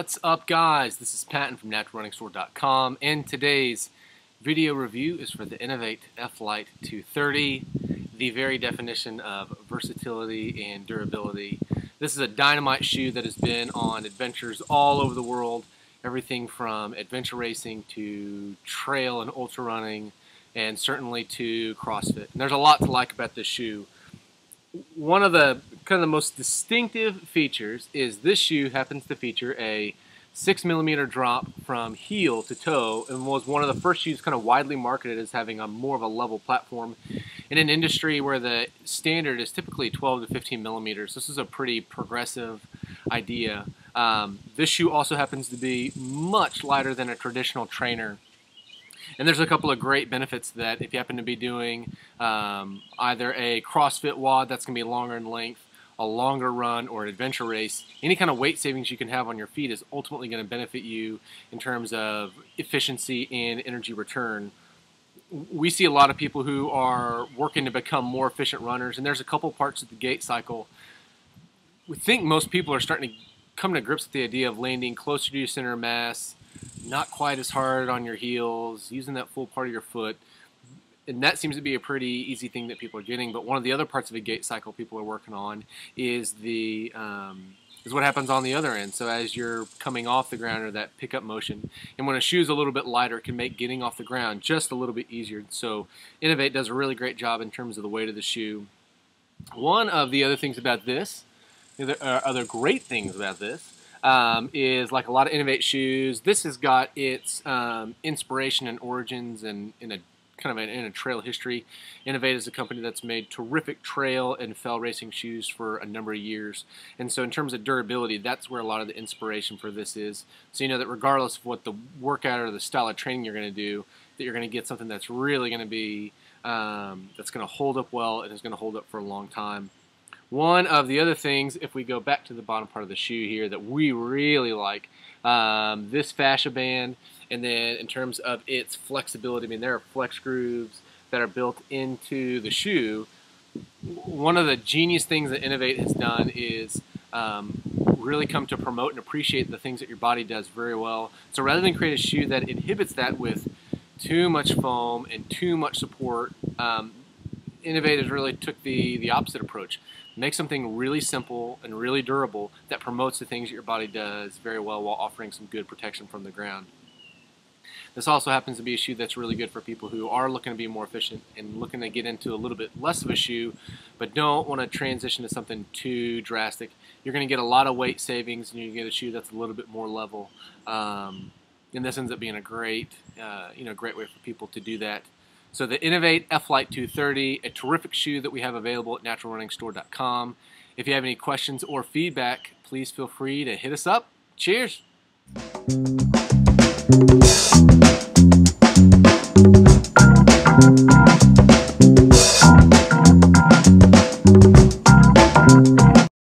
What's up, guys? This is Patton from naturalrunningstore.com, and today's video review is for the Inov8 F-Lite 230, the very definition of versatility and durability. This is a dynamite shoe that has been on adventures all over the world, everything from adventure racing to trail and ultra running, and certainly to CrossFit. And there's a lot to like about this shoe. One of the most distinctive features is this shoe happens to feature a 6mm drop from heel to toe, and was one of the first shoes kind of widely marketed as having a more of a level platform in an industry where the standard is typically 12 to 15 millimeters. This is a pretty progressive idea. This shoe also happens to be much lighter than a traditional trainer. And there's a couple of great benefits to that. If you happen to be doing either a CrossFit WOD that's going to be longer in length, a longer run, or an adventure race, any kind of weight savings you can have on your feet is ultimately going to benefit you in terms of efficiency and energy return. We see a lot of people who are working to become more efficient runners, and there's a couple parts of the gait cycle. We think most people are starting to come to grips with the idea of landing closer to your center of mass, not quite as hard on your heels, using that full part of your foot. And that seems to be a pretty easy thing that people are getting. But one of the other parts of a gait cycle people are working on is what happens on the other end. So as you're coming off the ground, or that pickup motion, and when a shoe is a little bit lighter, it can make getting off the ground just a little bit easier. So Inov8 does a really great job in terms of the weight of the shoe. One of the other things about this, other great things about this, is like a lot of Inov8 shoes, this has got its inspiration and origins and in a trail history. Inov8 is a company that's made terrific trail and fell racing shoes for a number of years, and so in terms of durability, that's where a lot of the inspiration for this is. So you know that regardless of what the workout or the style of training you're going to do, that you're going to get something that's really going to be that's going to hold up well and is going to hold up for a long time. One of the other things, if we go back to the bottom part of the shoe here, that we really like, this fascia band, and then in terms of its flexibility, I mean, there are flex grooves that are built into the shoe. One of the genius things that Inov8 has done is really come to promote and appreciate the things that your body does very well. So rather than create a shoe that inhibits that with too much foam and too much support, Inov8 has really took the opposite approach. Make something really simple and really durable that promotes the things that your body does very well while offering some good protection from the ground. This also happens to be a shoe that's really good for people who are looking to be more efficient and looking to get into a little bit less of a shoe, but don't want to transition to something too drastic. You're going to get a lot of weight savings, and you get a shoe that's a little bit more level. And this ends up being a great way for people to do that. So the Inov8 F-Lite 230, a terrific shoe that we have available at naturalrunningstore.com. If you have any questions or feedback, please feel free to hit us up. Cheers!